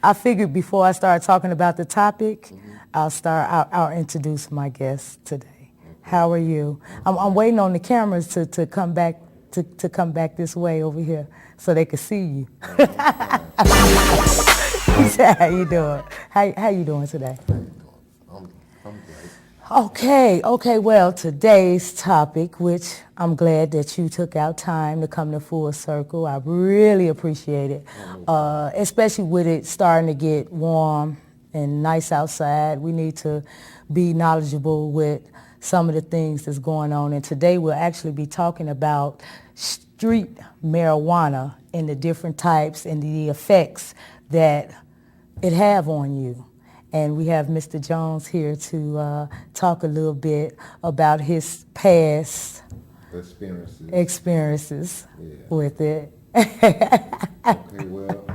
I figured before I start talking about the topic, I'll introduce my guest today. How are you? I'm waiting on the cameras to come back to come back this way over here so they can see you. He said, how you doing? How you doing today? I'm great. Okay, well, today's topic, which I'm glad that you took out time to come to Full Circle. I really appreciate it, especially with it starting to get warm and nice outside. We need to be knowledgeable with some of the things that's going on. And today we'll actually be talking about street marijuana and the different types and the effects that it have on you. And we have Mr. Jones here to talk a little bit about his past experiences with it. Okay, well,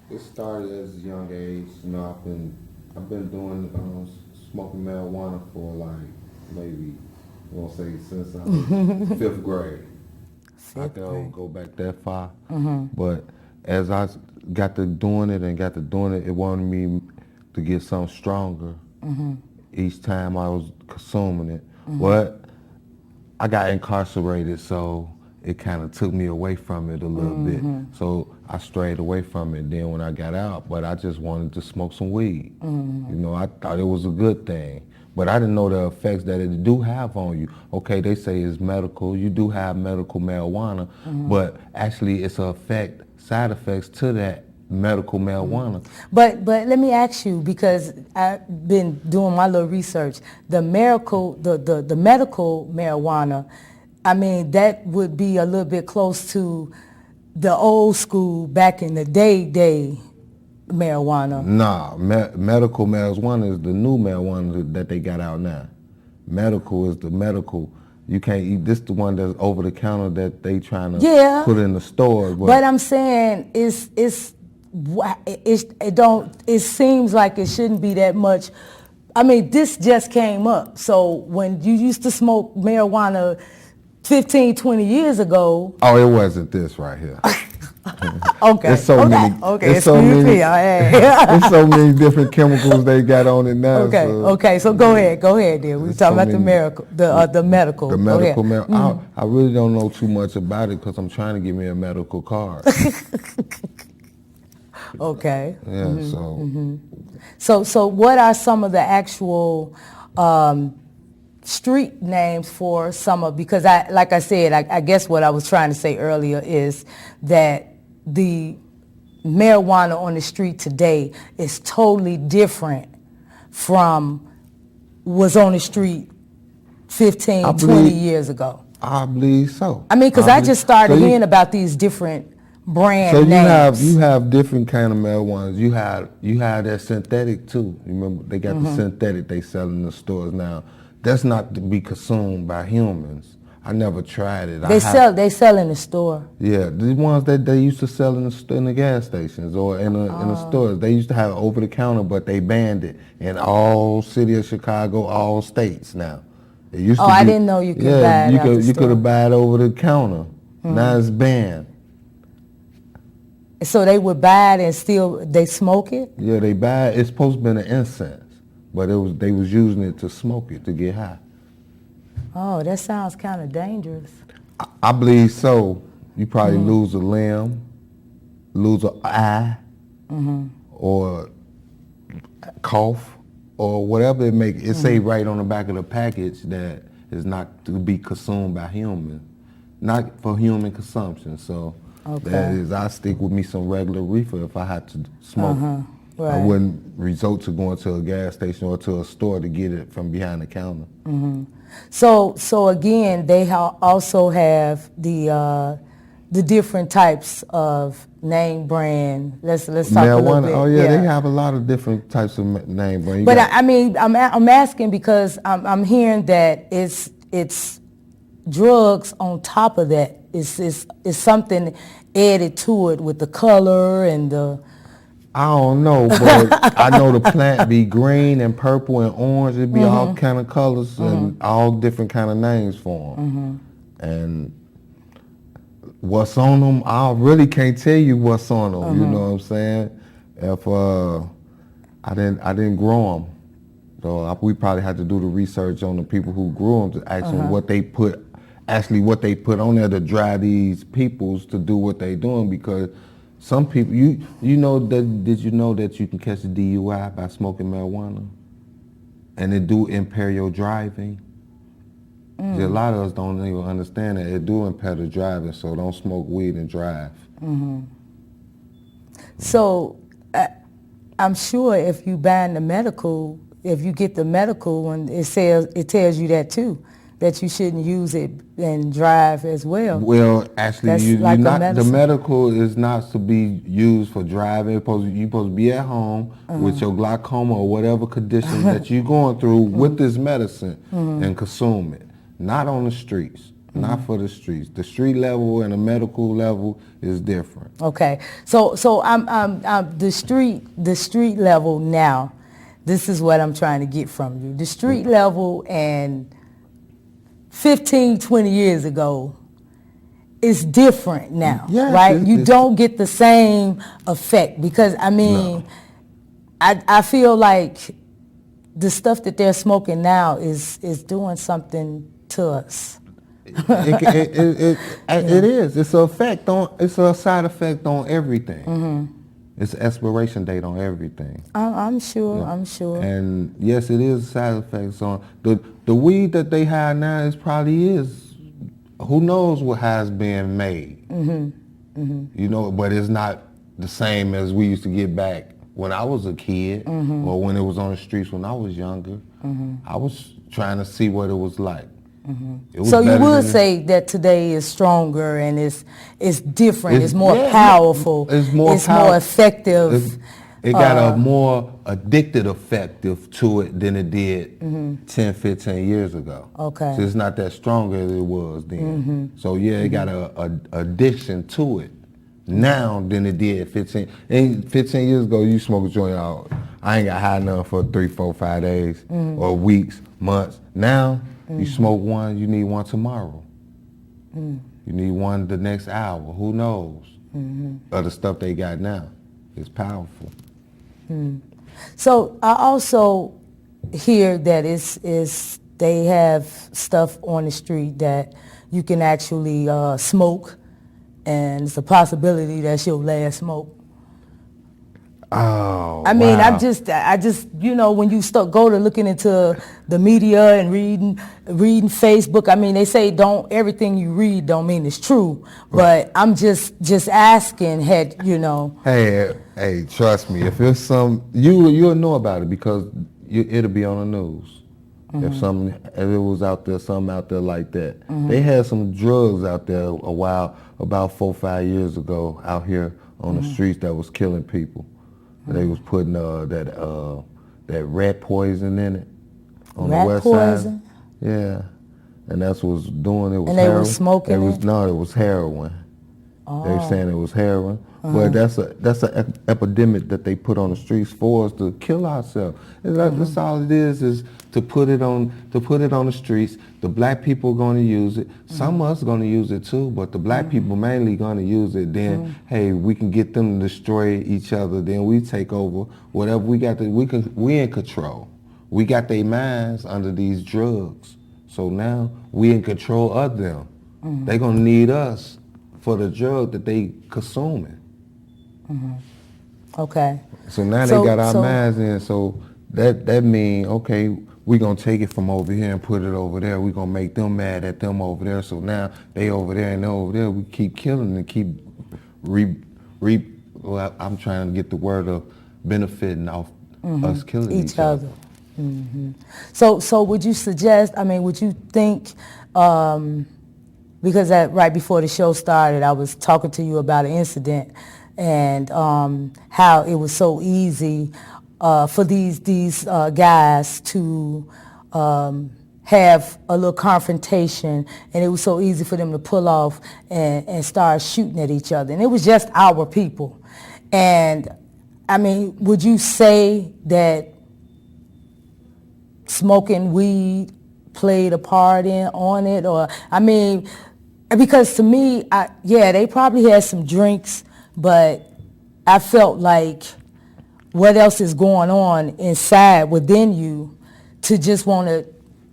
it started as a young age. You know, I've been doing smoking marijuana for like maybe, I won't say since I was fifth grade. I can go back that far. But as I got to doing it, it wanted me to get something stronger each time I was consuming it. But I got incarcerated, so it kind of took me away from it a little bit. So I strayed away from it. Then when I got out, but I just wanted to smoke some weed. You know, I thought it was a good thing. But I didn't know the effects that it do have on you. Okay, they say it's medical. You do have medical marijuana, but actually it's a side effects to that medical marijuana. But let me ask you, because I've been doing my little research. The medical marijuana, I mean, that would be a little bit close to the old school back in the day marijuana. Nah, medical marijuana is the new marijuana that they got out now. Medical is the medical. You can't eat this. The one that's over the counter that they trying to put in the stores. But I'm saying it seems like it shouldn't be that much. I mean, this just came up. So when you used to smoke marijuana 15, 20 years ago. Oh, it wasn't this right here. Okay. There's so many. There's so many different chemicals they got on it now. Okay. So go ahead, dear. We're talking about the medical. The medical marijuana. I really don't know too much about it because I'm trying to get me a medical card. Okay. Yeah. So what are some of the actual street names for some of, because like I said, I guess what I was trying to say earlier is that the marijuana on the street today is totally different from was on the street 15, 20 years ago. I believe so. I mean, because I just started hearing about these different brand names. So you have different kind of marijuanas. You have that synthetic too. Remember, they got the synthetic they sell in the stores now. That's not to be consumed by humans. I never tried it. They sell in the store. Yeah, the ones that they used to sell in the gas stations or in the stores. They used to have it over the counter, but they banned it in all city of Chicago, all states now. It used to I didn't know you could buy it. You could have buy it over the counter. Now it's banned. So they would buy it and still they smoke it? Yeah, they buy it. It's supposed to be an incense, but they was using it to smoke it to get high. Oh, that sounds kind of dangerous. I believe so. You probably lose a limb, lose an eye, or cough, or whatever it make. It say right on the back of the package that is not to be consumed by humans, not for human consumption. So that is, I stick with me some regular reefer if I had to smoke. Right. I wouldn't resort to going to a gas station or to a store to get it from behind the counter. So again, they also have the different types of name brand. Let's talk marijuana, a little bit. Oh yeah, they have a lot of different types of name brand. But I mean, I'm asking because I'm hearing that it's drugs on top of that. It's something added to it with the color and the. I don't know, but I know the plant be green and purple and orange. It be all kind of colors and all different kind of names for them. And what's on them, I really can't tell you what's on them. You know what I'm saying? If I didn't grow them, so we probably had to do the research on the people who grew them to ask them what they put on there to drive these peoples to do what they doing, because some people, did you know that you can catch a DUI by smoking marijuana, and it do impair your driving? See, a lot of us don't even understand that it do impair the driving, so don't smoke weed and drive. So I'm sure if you get the medical one, it tells you that too, that you shouldn't use it and drive as well. Well, actually, That's you like a not the medicine. medical is not to be used for driving. You supposed to be at home with your glaucoma or whatever condition that you're going through with this medicine and consume it. Not on the streets. Not for the streets. The street level and the medical level is different. Okay, so I'm the street level now. This is what I'm trying to get from you. The street level and 15, 20 years ago is different now, Yes, right? You don't get the same effect because I feel like the stuff that they're smoking now is doing something to us. It is. It's a side effect on everything. It's an expiration date on everything. I'm sure. I'm sure. And yes, it is side effects on the weed that they have now. Who knows what has been made? But it's not the same as we used to get back when I was a kid or when it was on the streets when I was younger. I was trying to see what it was like. So you would say that today is stronger and it's different, it's more powerful, it's more effective. It got a more addicted effect to it than it did 10, 15 years ago. Okay. So it's not that strong as it was then. So yeah, it got a addiction to it now than it did 15. And 15 years ago, you smoke a joint out. I ain't got high enough for 3, 4, 5 days or weeks, months. Now, you smoke one, you need one tomorrow. You need one the next hour. Who knows? Of the stuff they got now. It's powerful. So I also hear that they have stuff on the street that you can actually smoke, and it's a possibility that's your last smoke. Oh, I mean, wow. I just, when you go to looking into the media and reading Facebook, I mean, they say everything you read don't mean it's true, but I'm just asking, Hey, trust me, if it's you'll know about it because it'll be on the news. If it was out there, something out there like that. They had some drugs out there about 4 or 5 years ago out here on the streets that was killing people. They was putting that rat poison in it on the west poison? side. Yeah, and that's what was doing. It was and heroin. They were smoking it? No, it was heroin. They were saying it was heroin. But that's an epidemic that they put on the streets for us to kill ourselves. That's all it is to put it on the streets. The black people are going to use it. Some of us are going to use it too, but the black people mainly going to use it. Then, hey, we can get them to destroy each other. Then we take over whatever we got. We in control. We got their minds under these drugs. So now we in control of them. They're going to need us for the drug that they consuming. Okay. So now they got our minds in. So that mean, okay, we're going to take it from over here and put it over there. We're going to make them mad at them over there. So now they over there and they over there. We keep killing and keep I'm trying to get the word of benefiting off us killing each other. So would you suggest, would you think, because right before the show started, I was talking to you about an incident and how it was so easy for these guys to have a little confrontation, and it was so easy for them to pull off and start shooting at each other. And it was just our people. And, would you say that smoking weed played a part on it? Or, Because to me, they probably had some drinks, but I felt like what else is going on inside within you to just want to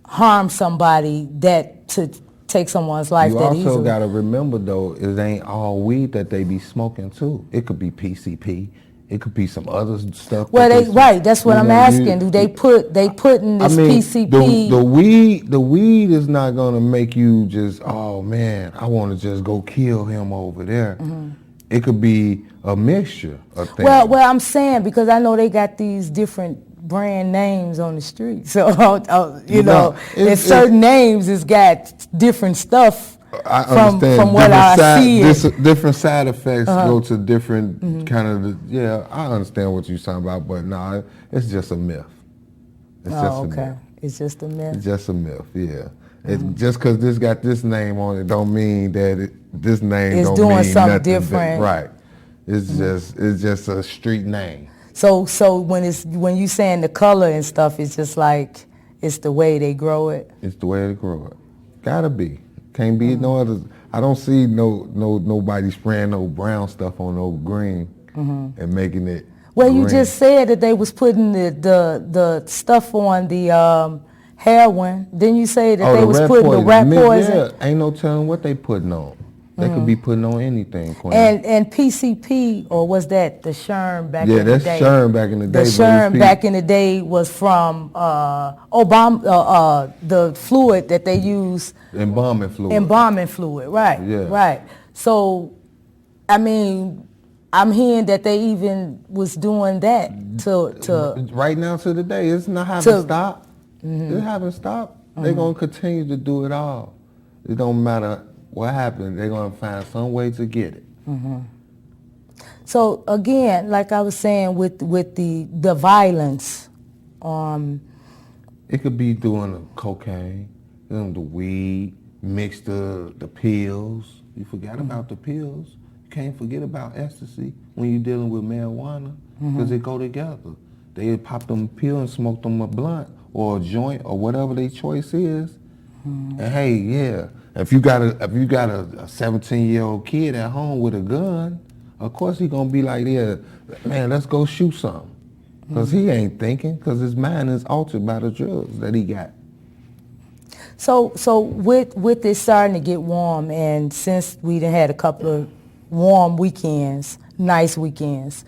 harm somebody, that to take someone's life You that also easily. got to remember, though, it ain't all weed that they be smoking, too. It could be PCP. It could be some other stuff. Well, that right. That's what you I'm know, asking. Do they put in I this mean, PCP? the weed is not gonna make you just, oh man, I want to just go kill him over there. It could be a mixture of things. Well, I'm saying because I know they got these different brand names on the street. So, and certain names has got different stuff. I understand. From what I see, different side effects go to different kind of. Yeah, I understand what you're talking about, but no, it's just a myth. It's just a myth. It's just a myth. It's just a myth. Yeah. Just because this got this name on it, don't mean that this name it's don't doing mean something nothing different. Right. It's just a street name. So when you saying the color and stuff, it's just like it's the way they grow it. It's the way they grow it. Gotta be. Can't be no other. I don't see nobody spraying no brown stuff on no green and making it. Well, green. You just said that they was putting the stuff on the heroin. Didn't you say that they was putting the rat poison? Yeah, ain't no telling what they putting on. They could be putting on anything, Queen. And PCP, or was that the Sherm back in the day? Yeah, that's Sherm back in the day. The Sherm back in the day was from Obama, the fluid that they use. Embalming fluid. Embalming fluid, right. Yeah. Right. So, I mean, I'm hearing that they even was doing that to right now to the day. It's not having stopped. It haven't stopped. They're going to continue to do it all. It don't matter what happened, they're going to find some way to get it. So again, like I was saying with the violence, it could be doing the cocaine, the weed, mix the pills. You forgot about the pills. You can't forget about ecstasy when you're dealing with marijuana because they go together. They pop them pill and smoke them a blunt or a joint or whatever their choice is. And hey, yeah. If you got a 17-year-old kid at home with a gun, of course he gonna be like, yeah, man, let's go shoot something, because he ain't thinking, because his mind is altered by the drugs that he got. So with this starting to get warm, and since we done had a couple of warm weekends, nice weekends,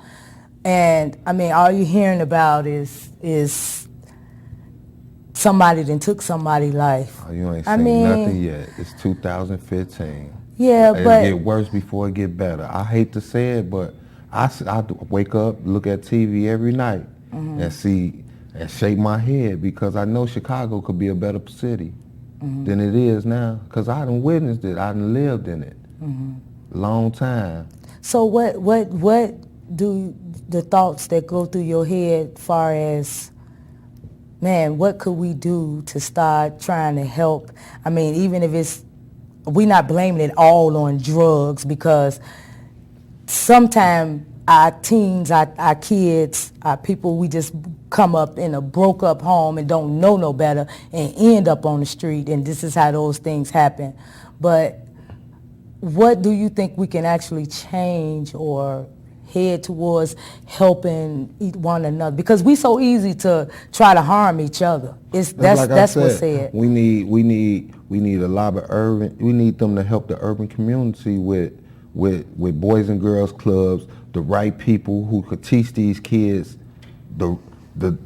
and I mean all you're hearing about is somebody done took somebody's life. Oh, you ain't seen nothing yet. It's 2015. Yeah, It'll get worse before it get better. I hate to say it, but I wake up, look at TV every night and see and shake my head, because I know Chicago could be a better city than it is now, because I done witnessed it. I done lived in it long time. So what do the thoughts that go through your head far as, man, what could we do to start trying to help? I mean, even if we're not blaming it all on drugs, because sometimes our teens, our kids, our people, we just come up in a broke up home and don't know no better and end up on the street, and this is how those things happen. But what do you think we can actually change or head towards helping one another? Because we so easy to try to harm each other. That's what's said. We need a lot of urban. We need them to help the urban community with boys and girls clubs, the right people who could teach these kids the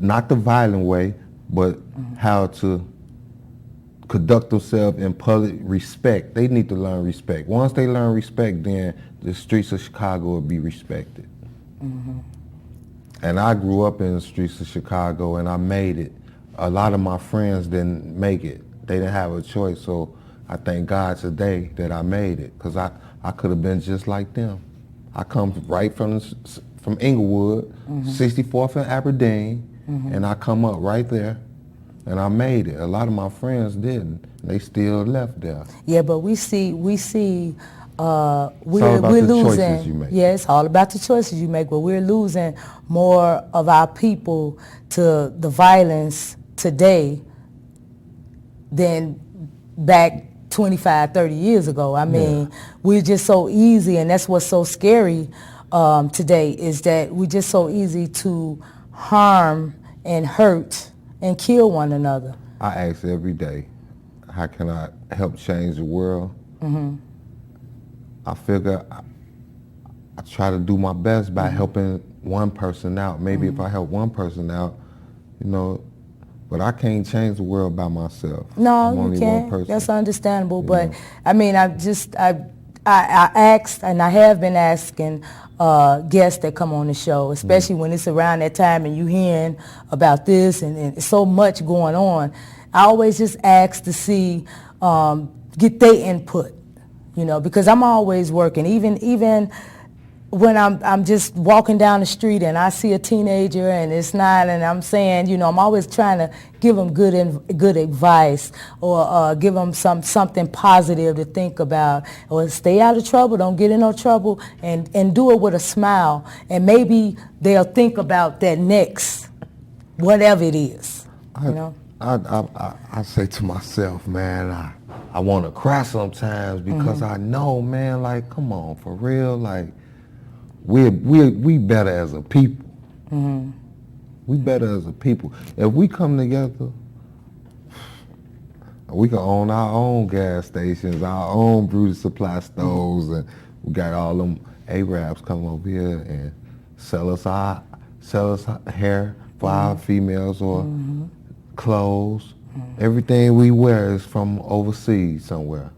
not the violent way, but how to conduct themselves in public, respect. They need to learn respect. Once they learn respect, then the streets of Chicago will be respected. And I grew up in the streets of Chicago, and I made it. A lot of my friends didn't make it. They didn't have a choice, so I thank God today that I made it, because I could have been just like them. I come right from Inglewood, 64th and Aberdeen, and I come up right there. And I made it. A lot of my friends didn't. They still left there. Yeah, but we see we're the losing. Choices you make. Yeah, it's all about the choices you make, but we're losing more of our people to the violence today than back 25, 30 years ago. I mean, we're just so easy, and that's what's so scary today, is that we're just so easy to harm and hurt and kill one another. I ask every day, how can I help change the world? I figure I try to do my best by helping one person out. Maybe if I help one person out, you know, but I can't change the world by myself. No, I'm you only can't. one person. That's understandable. You But know. I mean, I asked, and I have been asking guests that come on the show, especially when it's around that time and you hearing about this and so much going on. I always just ask to see, get their input, you know, because I'm always working. Even when I'm just walking down the street and I see a teenager and it's not, and I'm saying, you know, I'm always trying to give them good advice, or give them something positive to think about, or stay out of trouble, don't get in no trouble, and do it with a smile, and maybe they'll think about that next, whatever it is, you know. I say to myself, man, I want to cry sometimes because I know, man, like, come on, for real, like, we better as a people. We better as a people. If we come together, we can own our own gas stations, our own beauty supply stores, and we got all them Arabs come over here and sell us hair for our females, or clothes. Everything we wear is from overseas somewhere.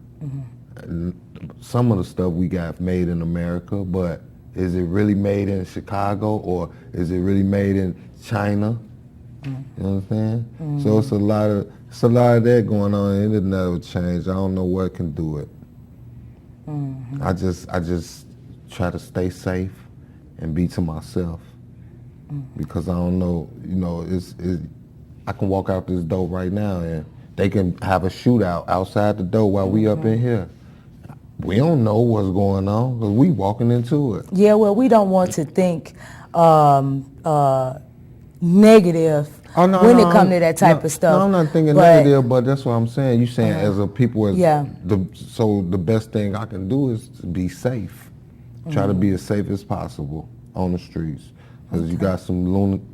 And some of the stuff we got made in America, but is it really made in Chicago, or is it really made in China? You know what I'm saying? So it's a lot of that going on, and it'll never change. I don't know what can do it. I just try to stay safe and be to myself, because I don't know, you know, I can walk out this door right now and they can have a shootout outside the door while we up in here. We don't know what's going on because we walking into it. Yeah, well, we don't want to think negative when it comes to that type of stuff. No, I'm not thinking negative, but that's what I'm saying. You saying as a people, so the best thing I can do is to be safe. Try to be as safe as possible on the streets, because you got some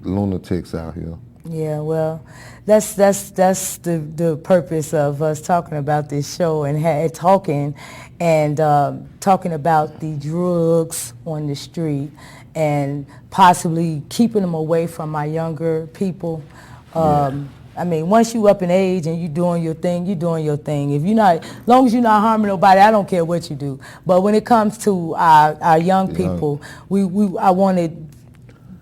lunatics out here. Yeah, well, that's the purpose of us talking about this show and talking about the drugs on the street and possibly keeping them away from our younger people. I mean, once you up in age and you doing your thing, you're doing your thing. If you're not, as long as you're not harming nobody, I don't care what you do. But when it comes to our young people, I want to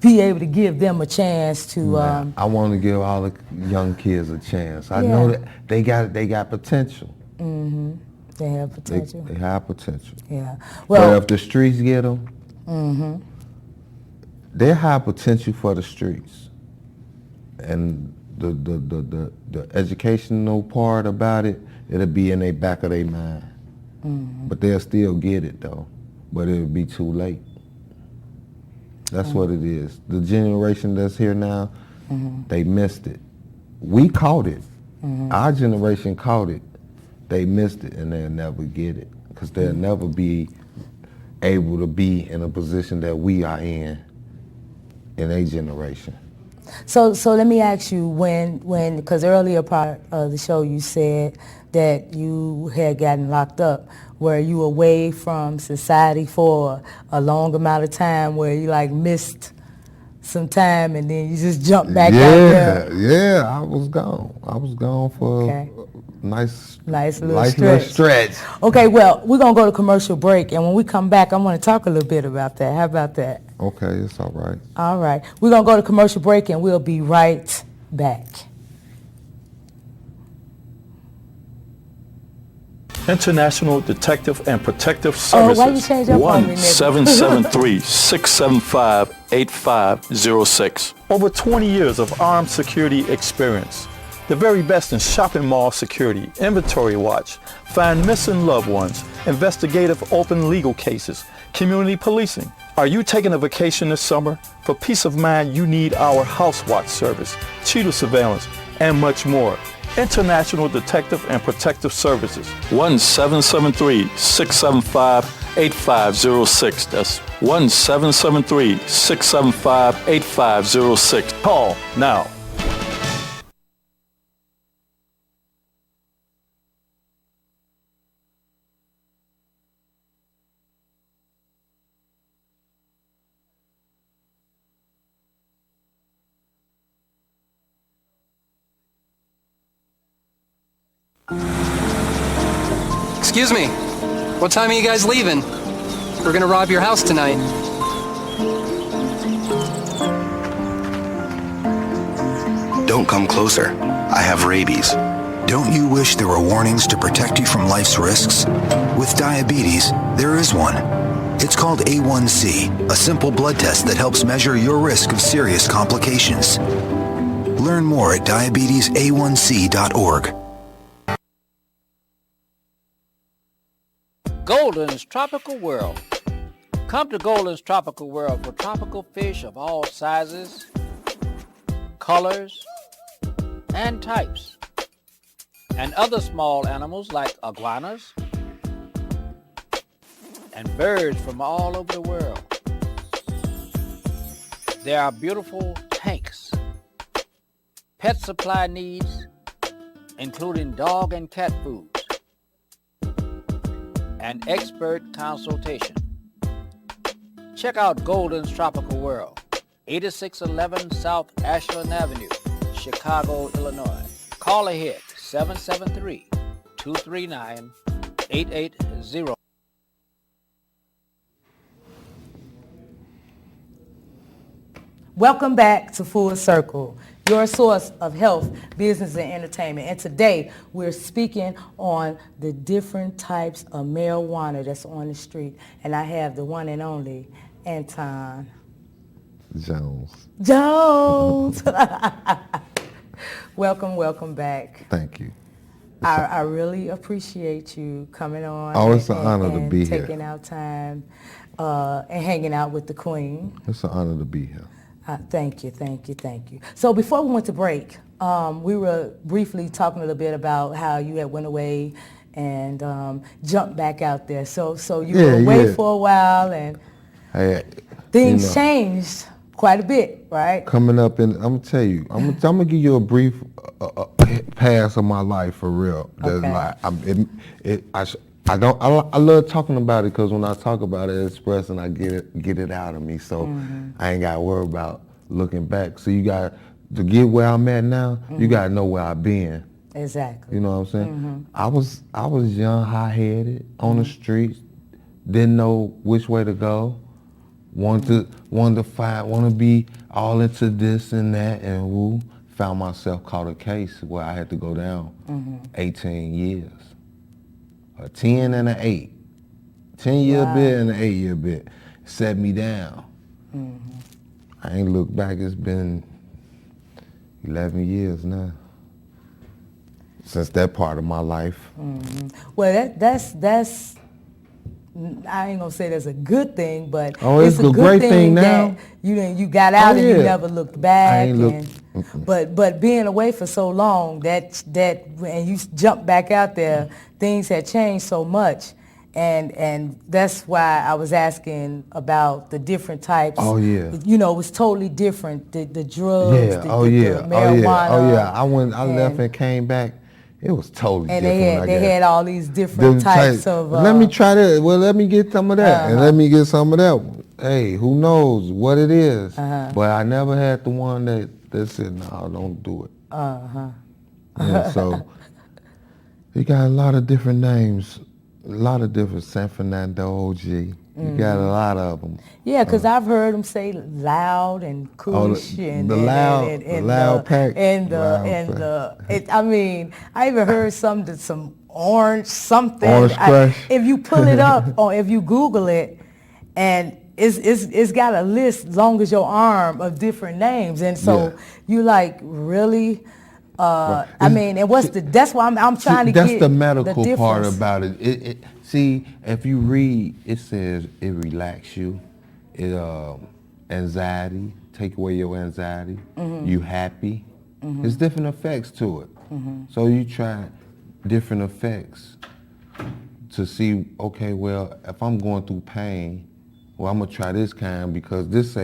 be able to give them a chance to. I want to give all the young kids a chance. I know that they got potential. They have potential. They have potential. Yeah. Well, but if the streets get them, they have potential for the streets, and the educational part about it, it'll be in the back of their mind. But they'll still get it though. But it'll be too late. That's what it is. The generation that's here now, they missed it. We caught it. Our generation caught it. They missed it, and they'll never get it, because they'll never be able to be in a position that we are in a generation. So let me ask you, when because earlier part of the show you said that you had gotten locked up. Were you away from society for a long amount of time, where you like missed some time and then you just jumped back out there? Yeah, I was gone. I was gone for a nice little stretch. Okay, well, we're going to go to commercial break, and when we come back, I want to talk a little bit about that. How about that? Okay, it's all right. All right. We're going to go to commercial break, and we'll be right back. International Detective and Protective Services. Why you change your phone, nigga? 1-773-675-8506. Over 20 years of armed security experience. The very best in shopping mall security, inventory watch, find missing loved ones, investigative open legal cases, community policing. Are you taking a vacation this summer? For peace of mind, you need our house watch service, cheetah surveillance, and much more. International Detective and Protective Services. 1-773-675-8506. That's 1-773-675-8506. Call now. Excuse me, what time are you guys leaving? We're gonna rob your house tonight. Don't come closer. I have rabies. Don't you wish there were warnings to protect you from life's risks? With diabetes, there is one. It's called A1C, a simple blood test that helps measure your risk of serious complications. Learn more at diabetesaonc.org. Golden's Tropical World. Come to Golden's Tropical World for tropical fish of all sizes, colors, and types, and other small animals like iguanas and birds from all over the world. There are beautiful tanks, pet supply needs, including dog and cat foods, and expert consultation. Check out Golden's Tropical World, 8611 South Ashland Avenue, Chicago, Illinois. Call ahead, 773-239-8880. Welcome back to Full Circle, your source of health, business, and entertainment. And today we're speaking on the different types of marijuana that's on the street. And I have the one and only Antwon Jones. Welcome back. Thank you. I really appreciate you coming on. Oh, it's an honor to be here. Taking out time and hanging out with the Queen. It's an honor to be here. Thank you. So before we went to break, we were briefly talking a little bit about how you had went away and jumped back out there. So you were away for a while, and things changed quite a bit, right? Coming up, and I'm gonna tell you, I'm gonna give you a brief pass of my life for real. Okay. I love talking about it because when I talk about it, express and I get it out of me. So I ain't got to worry about looking back. So you got to get where I'm at now. You got to know where I've been. Exactly. You know what I'm saying? I was young, high-headed on the streets, didn't know which way to go. Wanted to be all into this and that, and woo. Found myself caught a case where I had to go down 18 years. A 10 and an 8. 10-year bit and an 8-year bit. Set me down. I ain't looked back. It's been 11 years now since that part of my life. Well, that's I ain't gonna say that's a good thing, but it's a great thing now. That you got out and you never looked back. But being away for so long, that and you jumped back out there, things had changed so much, and that's why I was asking about the different types. Oh yeah. You know, it was totally different. The drugs. Yeah. The marijuana. I left and came back. It was totally different. And they had all these different types of. Let me try that. Well, let me get some of that, and let me get some of that. Hey, who knows what it is? But I never had the one that said, "No, don't do it." And so you got a lot of different names, a lot of different San Fernando OG. You got a lot of them. Yeah, because I've heard them say loud and kush and loud pack. I mean, I even heard some orange something. Orange Crush. If you pull it up or if you Google it, and it's got a list long as your arm of different names, and so you like really. I mean, and that's why I'm trying to get that's the medical the part about it. See, if you read, it says it relax you, it anxiety, take away your anxiety. You happy, There's different effects to it. So you try different effects to see, okay, well, if I'm going through pain, well, I'm gonna try this kind because this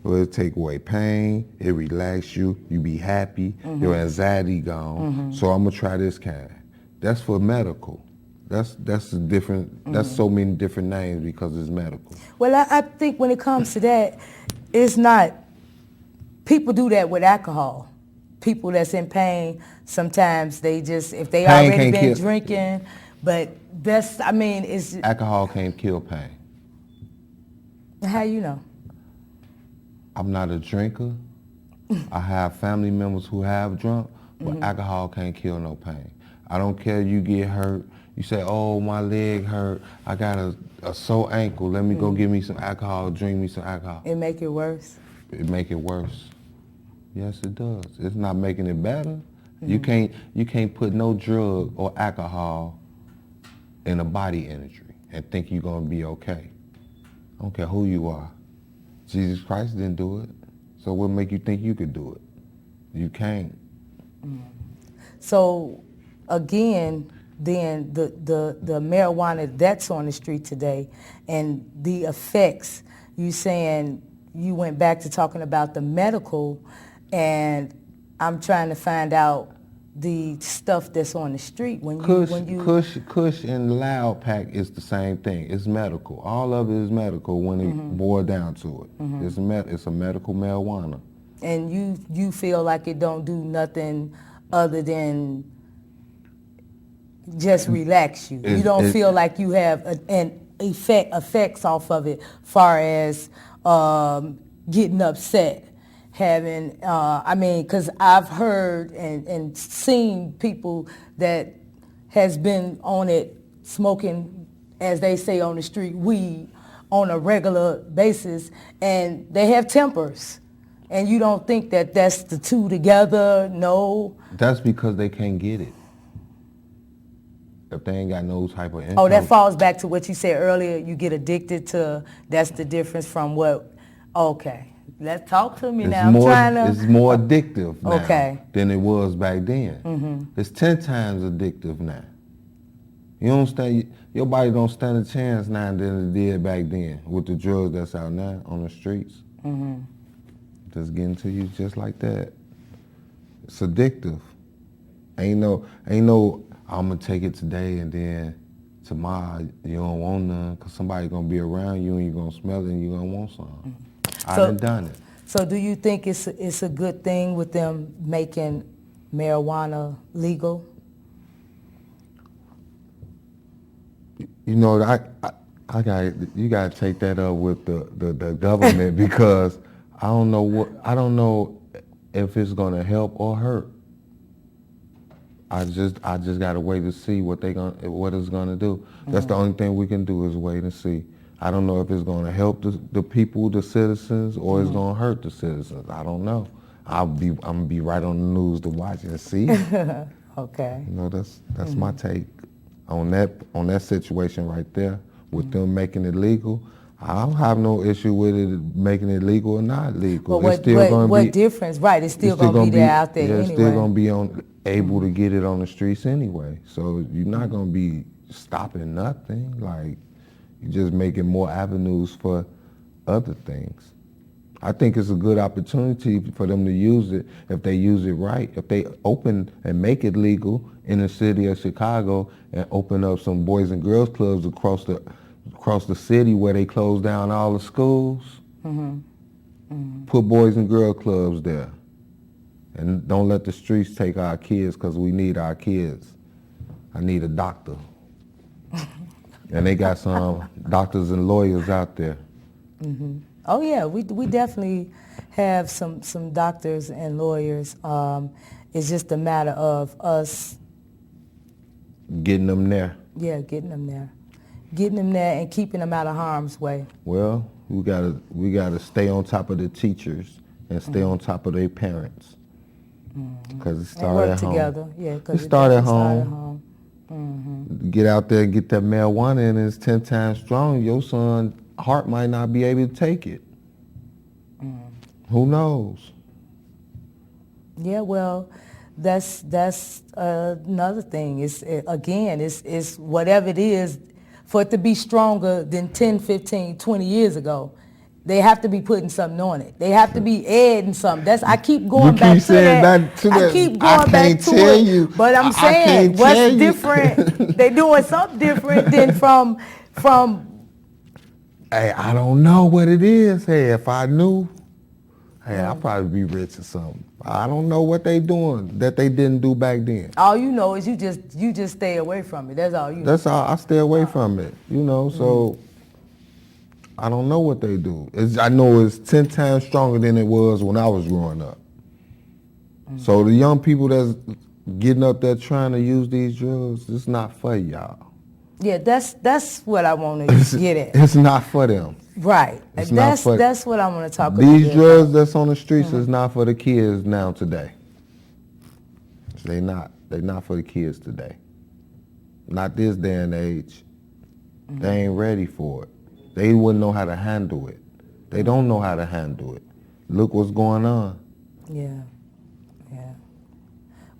will take away pain, it relax you, you be happy, your anxiety gone. So I'm gonna try this kind. That's for medical. That's a different. That's so many different names because it's medical. Well, I think when it comes to that, it's not. People do that with alcohol. People that's in pain, sometimes they just, if they Pain already can't been kill. drinking, but that's, I mean, it's, Alcohol can't kill pain. how you know? I'm not a drinker. I have family members who have drunk, but alcohol can't kill no pain. I don't care you get hurt. You say, oh, my leg hurt. I got a sore ankle. Let me go get me some alcohol, drink me some alcohol. It make it worse. It make it worse. Yes, it does. It's not making it better. You can't put no drug or alcohol in a body energy and think you're gonna be okay. I don't care who you are. Jesus Christ didn't do it. So what make you think you could do it? You can't. So again, then the marijuana that's on the street today and the effects, you saying you went back to talking about the medical, and I'm trying to find out the stuff that's on the street when you Kush and Loud Pack is the same thing. It's medical. All of it is medical when it boils down to it. It's a medical marijuana. and you feel like it don't do nothing other than just relax you. You don't feel like you have an effects off of it, far as getting upset, having, I mean, because I've heard and seen people that has been on it smoking, as they say on the street, weed on a regular basis, and they have tempers. And you don't think that that's the two together? No. That's because they can't get it. If they ain't got no type of income. Oh, that falls back to what you said earlier. You get addicted to, that's the difference from what, okay. Let's talk to me now. It's more addictive now than it was back then. It's 10 times addictive now. Your body don't stand a chance now than it did back then with the drugs that's out now on the streets. Just getting to you just like that. It's addictive. Ain't no, I'm gonna take it today and then tomorrow you don't want none because somebody gonna be around you and you're gonna smell it and you're gonna want some. I done it. So do you think it's a good thing with them making marijuana legal? You know, you gotta take that up with the government because I don't know if it's gonna help or hurt. I just gotta wait to see what it's gonna do. That's the only thing we can do is wait and see. I don't know if it's gonna help the people, the citizens, or it's gonna hurt the citizens. I don't know. I'm gonna be right on the news to watch and see. Okay. You know, that's my take on that situation right there with them making it legal. I don't have no issue with it making it legal or not legal. But what difference? Right, it's still gonna be there out there anyway. It's still gonna be able to get it on the streets anyway. So you're not gonna be stopping nothing. Like, you're just making more avenues for other things. I think it's a good opportunity for them to use it if they use it right. If they open and make it legal in the city of Chicago and open up some boys and girls clubs across the city where they close down all the schools, put boys and girl clubs there. And don't let the streets take our kids because we need our kids. I need a doctor. And they got some doctors and lawyers out there. Oh yeah, we definitely have some doctors and lawyers. It's just a matter of us getting them there. Yeah, getting them there and keeping them out of harm's way. Well, we gotta stay on top of the teachers and stay on top of their parents. Because it started at home. Together. Yeah, it started at home. Get out there and get that marijuana and it's 10 times strong. Your son's heart might not be able to take it. Who knows? Yeah, well, that's another thing. It's whatever it is, for it to be stronger than 10, 15, 20 years ago. They have to be putting something on it. They have to be adding something. I keep going back to that. I keep going back to it. But I'm saying, what's different? They're doing something different than from. Hey, I don't know what it is. Hey, if I knew, I'd probably be rich or something. I don't know what they doing that they didn't do back then. All you know is you just stay away from it. That's all you know. That's all. I stay away from it. So I don't know what they do. I know it's 10 times stronger than it was when I was growing up. So the young people that's getting up there trying to use these drugs, it's not for y'all. Yeah, that's what I want to get at. It's not for them. Right. That's what I want to talk about. These drugs that's on the streets is not for the kids now today. They're not for the kids today. Not this day and age. They ain't ready for it. They wouldn't know how to handle it. They don't know how to handle it. Look what's going on. Yeah.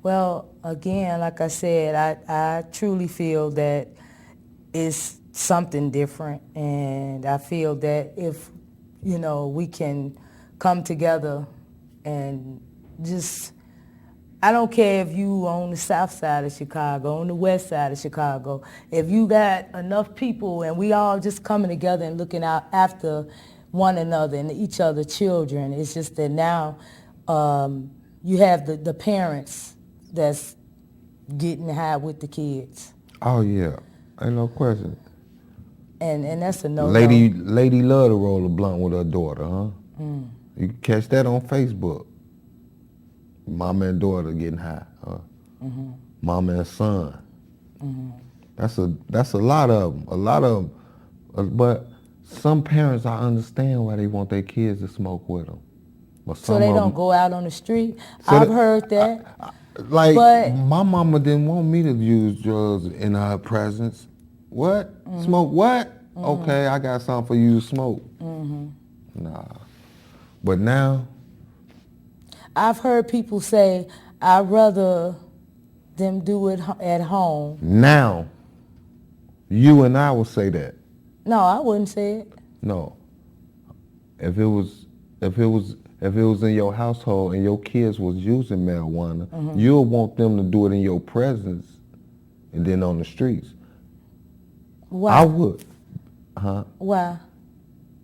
Well, again, like I said, I truly feel that it's something different, and I feel that if, we can come together and just, I don't care if you on the south side of Chicago, on the west side of Chicago, if you got enough people and we all just coming together and looking out after one another and each other's children, it's just that now you have the parents that's getting high with the kids. Oh yeah, ain't no question. And that's a no. Lady love to roll a blunt with her daughter, huh? You can catch that on Facebook. Mama and daughter getting high, huh? Mama and son. That's a lot of them. But some parents, I understand why they want their kids to smoke with them. But so they don't go out on the street. I've heard that. But my mama didn't want me to use drugs in her presence. What? Smoke what? Okay, I got something for you to smoke. Nah. But now? I've heard people say, I'd rather them do it at home. Now, you and I would say that. No, I wouldn't say it. No. If it was in your household and your kids was using marijuana, you'll want them to do it in your presence and then on the streets. Why? I would. Huh? Why?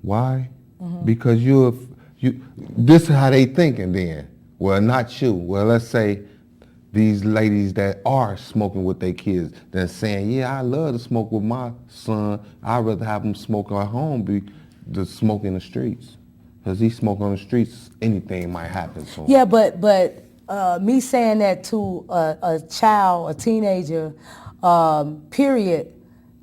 Why? Because this is how they thinking then. Well, not you. Well, let's say these ladies that are smoking with their kids, they're saying, yeah, I love to smoke with my son. I'd rather have him smoke at home than smoke in the streets. Because he smoke on the streets, anything might happen to him. Yeah, but me saying that to a child, a teenager, period,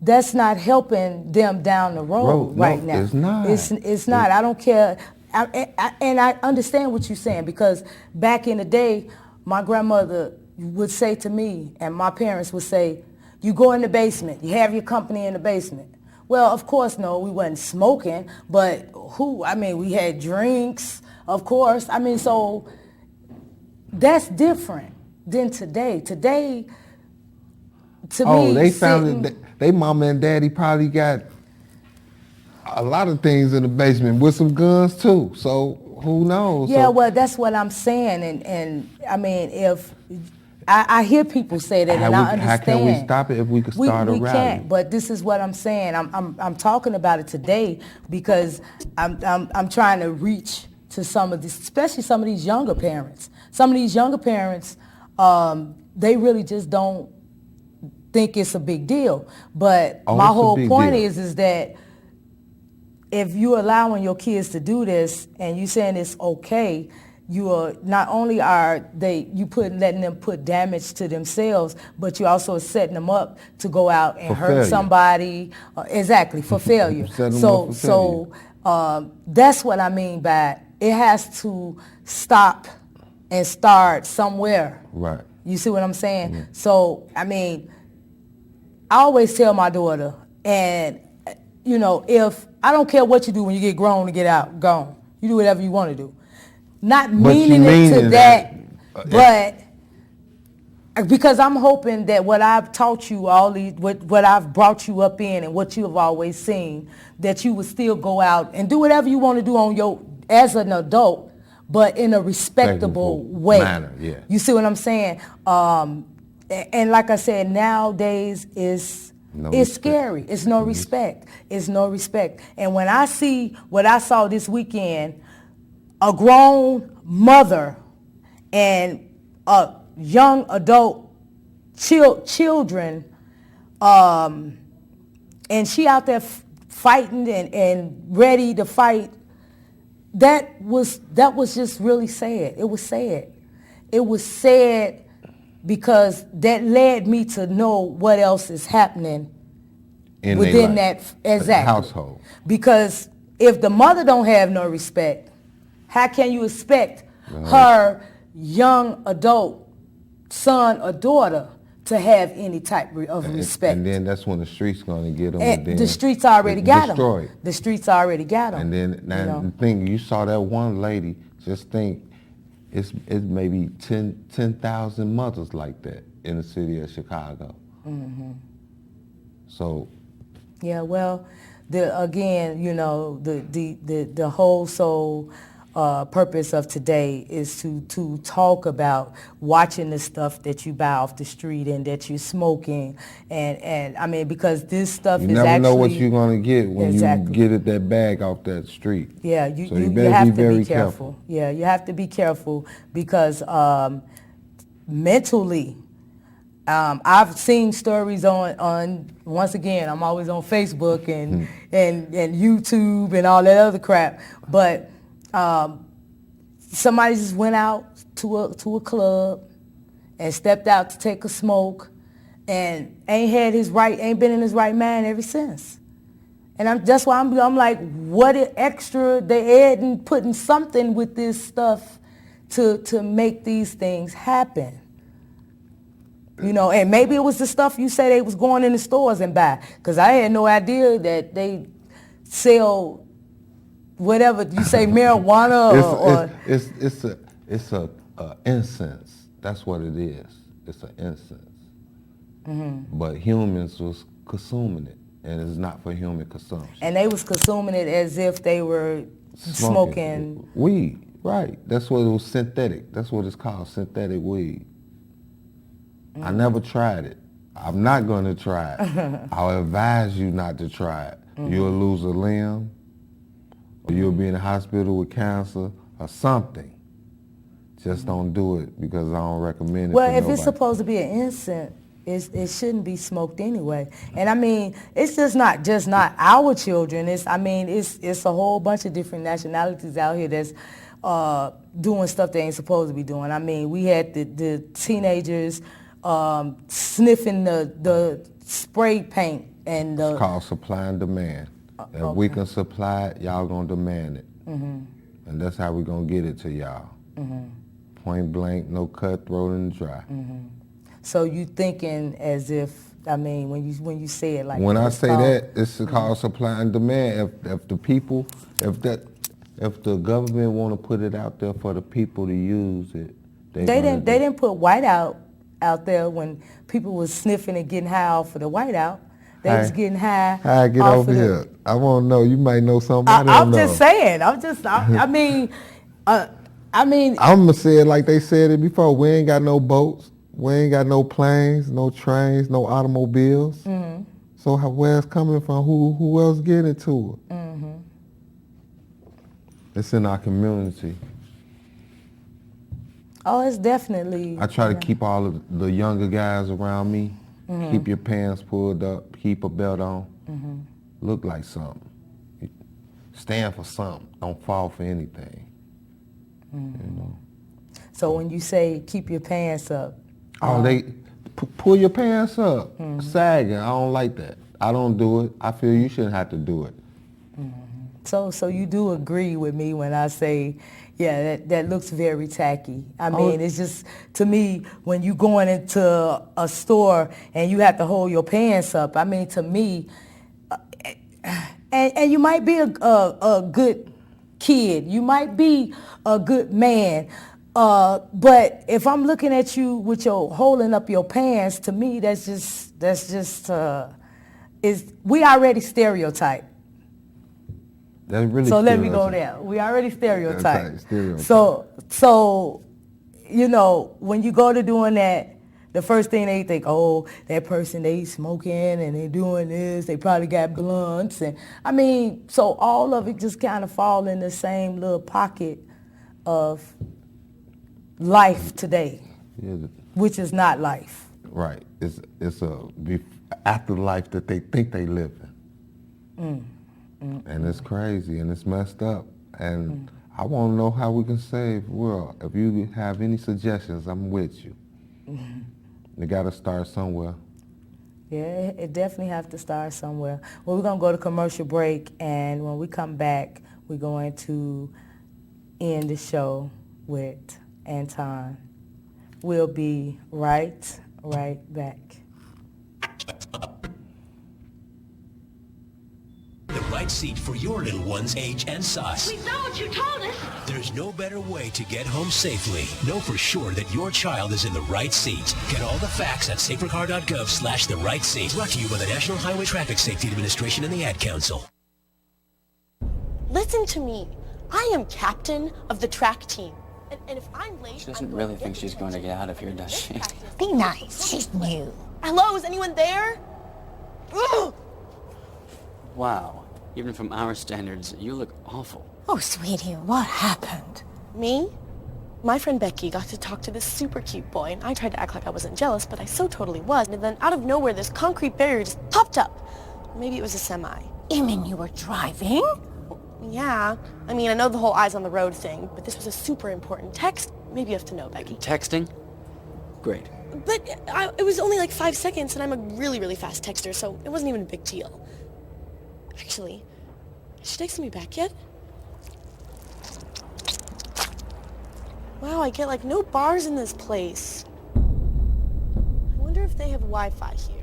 that's not helping them down the road right now. It's not. It's not. I don't care. And I understand what you're saying, because back in the day, my grandmother would say to me, and my parents would say, you go in the basement, you have your company in the basement. Well, of course, no, we wasn't smoking, but we had drinks, of course. So that's different than today. Today, to me, they found it. They mama and daddy probably got a lot of things in the basement with some guns too. So who knows? Yeah, well, that's what I'm saying, and if I hear people say that, and I understand. How can we stop it if we could start a rally? We can't, but this is what I'm saying. I'm talking about it today because I'm trying to reach to some of these, especially some of these younger parents. Some of these younger parents, they really just don't think it's a big deal. But my whole point is that if you're allowing your kids to do this and you saying it's okay, you are not only letting them put damage to themselves, but you also setting them up to go out and hurt somebody. Exactly, for failure. So that's what I mean by it has to stop and start somewhere. Right. You see what I'm saying? Mm-hmm. So I always tell my daughter, and if I don't care what you do when you get grown and get out, gone. You do whatever you want to do. Not meaning it to that But because I'm hoping that what I've taught you, what I've brought you up in and what you have always seen, that you would still go out and do whatever you want to do as an adult, but in a respectable way. Manner, yeah. You see what I'm saying? And like I said, nowadays it's scary. It's no respect. It's no respect. And when I see what I saw this weekend, a grown mother and a young adult children, and she out there fighting and ready to fight. That was just really sad. It was sad. It was sad because that led me to know what else is happening within that household. Because if the mother don't have no respect, how can you expect her young adult son or daughter to have any type of respect? And then that's when the streets going to get them. And the streets already got destroyed. them. The streets already got them. And then the thing, you saw that one lady, just think, it's maybe 10,000 mothers like that in the city of Chicago. Mm-hmm. So. Yeah, well, the whole soul purpose of today is to talk about watching the stuff that you buy off the street and that you're smoking, and I mean, because this stuff you is never actually, know what you're gonna get when you get that bag off that street. Yeah, you have to be careful. Yeah, you have to be careful because mentally, I've seen stories on once again, I'm always on Facebook and YouTube and all that other crap, but somebody just went out to a club and stepped out to take a smoke and ain't been in his right mind ever since. And that's why I'm like, what extra they adding, putting something with this stuff to make these things happen. And maybe it was the stuff you say they was going in the stores and buy, because I had no idea that they sell whatever you say, marijuana it's a incense. That's what it is. It's an incense. Mm-hmm. But humans was consuming it, and it's not for human consumption. And they was consuming it as if they were smoking weed. Right. That's what it was, synthetic. That's what it's called, synthetic weed. Mm-hmm. I never tried it. I'm not going to try it. I'll advise you not to try it. Mm-hmm. You'll lose a limb, or you'll be in the hospital with cancer or something. Just don't do it, because I don't recommend it. Well, for if nobody. it's supposed to be an incense, it shouldn't be smoked anyway. And I mean, it's just not our children. It's a whole bunch of different nationalities out here that's doing stuff they ain't supposed to be doing. I mean, we had the teenagers sniffing the spray paint and it's called supply and demand. If we can supply it, y'all gonna demand it. Mm-hmm. And that's how we gonna get it to y'all. Mm-hmm. Point blank, no cutthroat in the dry. Mm-hmm. So you thinking as if, I mean, when you say it like when I say that, it's mm-hmm. called supply and demand. If the people, if the government want to put it out there for the people to use it, they didn't put white out there when people was sniffing and getting high off of the white out. They was getting high. How I get over here? I want to know. You might know something I don't I'm know. just saying. I mean, I'm gonna say it like they said it before. We ain't got no boats. We ain't got no planes, no trains, no automobiles. Mm-hmm. So where it's coming from? Who else getting to it? Mm-hmm. It's in our community. Oh, it's definitely. I try to keep all of the younger guys around me. Mm-hmm. Keep your pants pulled up. Keep a belt on. Mm-hmm. Look like something. Stand for something. Don't fall for anything. Mm-hmm. So when you say keep your pants up. They pull your pants up. Mm-hmm. Sagging. I don't like that. I don't do it. I feel you shouldn't have to do it. Mm-hmm. So you do agree with me when I say, yeah, that looks very tacky. I mean, it's just, to me, when you going into a store and you have to hold your pants up, I mean, to me, and you might be a good kid, you might be a good man, But if I'm looking at you with your holding up your pants, to me, we already stereotype. That's really So let me go stereotype. there. We already stereotype. That's stereotype. So, you know, when you go to doing that, the first thing they think, oh, that person, they smoking and they doing this, they probably got blunts. And I mean, so all of it just kind of fall in the same little pocket of life today, which is not life. Right. It's a afterlife that they think they live in. And it's crazy and it's messed up. And I want to know how we can save the world. If you have any suggestions, I'm with you. You got to start somewhere. Yeah, it definitely have to start somewhere. Well, we're going to go to commercial break, and when we come back, we're going to end the show with Antwon. We'll be right back. The right seat for your little one's age and size. We've done what you told us. There's no better way to get home safely. Know for sure that your child is in the right seat. Get all the facts at safercar.gov/the right seat. Brought to you by the National Highway Traffic Safety Administration and the Ad Council. Listen to me. I am captain of the track team. And if I'm late, She doesn't really think she's going to get out of here, does she? Be nice. She's new. Hello, is anyone there? Ugh! Wow. Even from our standards, you look awful. Oh, sweetie, what happened? Me? My friend Becky got to talk to this super cute boy, and I tried to act like I wasn't jealous, but I so totally was. And then out of nowhere, this concrete barrier just popped up. Maybe it was a semi. You mean you were driving? Yeah. I mean, I know the whole eyes on the road thing, but this was a super important text. Maybe you have to know, Becky. Texting? Great. But it was only like 5 seconds, and I'm a really, really fast texter, so it wasn't even a big deal. Actually, has she texted me back yet? Wow, I get like no bars in this place. I wonder if they have Wi-Fi here.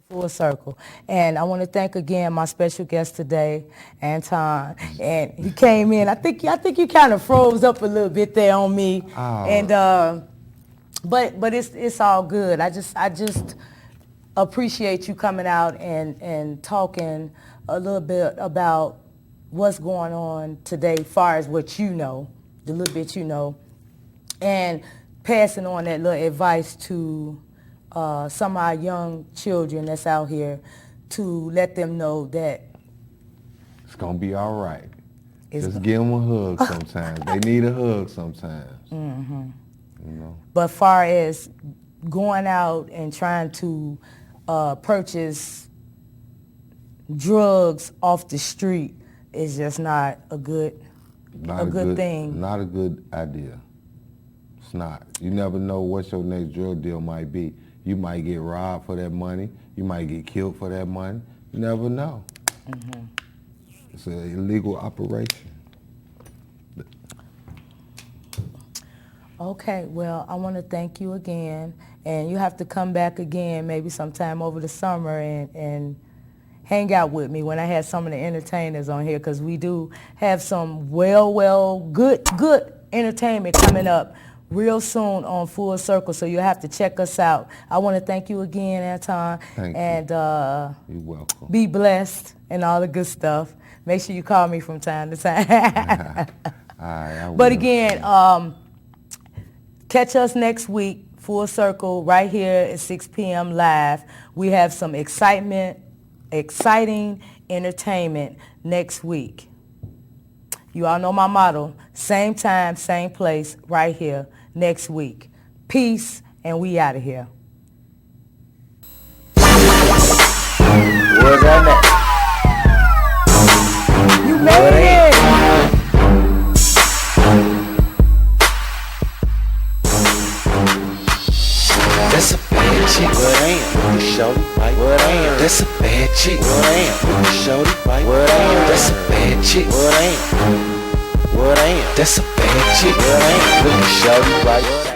Full circle. And I want to thank again my special guest today, Antwon. And he came in. I think you kind of froze up a little bit there on me. Oh. And but it's all good. I just appreciate you coming out and talking a little bit about what's going on today, as far as what you know, the little bit you know, and passing on that little advice to some of our young children that's out here, to let them know that It's going to be all right. Just give them a hug sometimes. They need a hug sometimes. Mm-hmm. You know? But far as going out and trying to purchase drugs off the street is just not a good thing. Not a good idea. It's not. You never know what your next drug deal might be. You might get robbed for that money. You might get killed for that money. You never know. Mm-hmm. It's an illegal operation. Okay, well, I want to thank you again. And you have to come back again maybe sometime over the summer and hang out with me when I have some of the entertainers on here, because we do have some good entertainment coming up real soon on Full Circle, so you'll have to check us out. I want to thank you again, Antwon. Thank you. And You're welcome. Be blessed and all the good stuff. Make sure you call me from time to time. All right, but again, catch us next week, Full Circle, right here at 6 p.m. live. We have some exciting entertainment next week. You all know my motto, same time, same place, right here next week. Peace, and we out of here. What's that? You made it! That's a bad chick. What am? You shorty fight. What am? That's a bad chick. What am? You shorty fight. What am? That's a bad chick. What am? What am? That's a bad chick. What am? You shorty fight.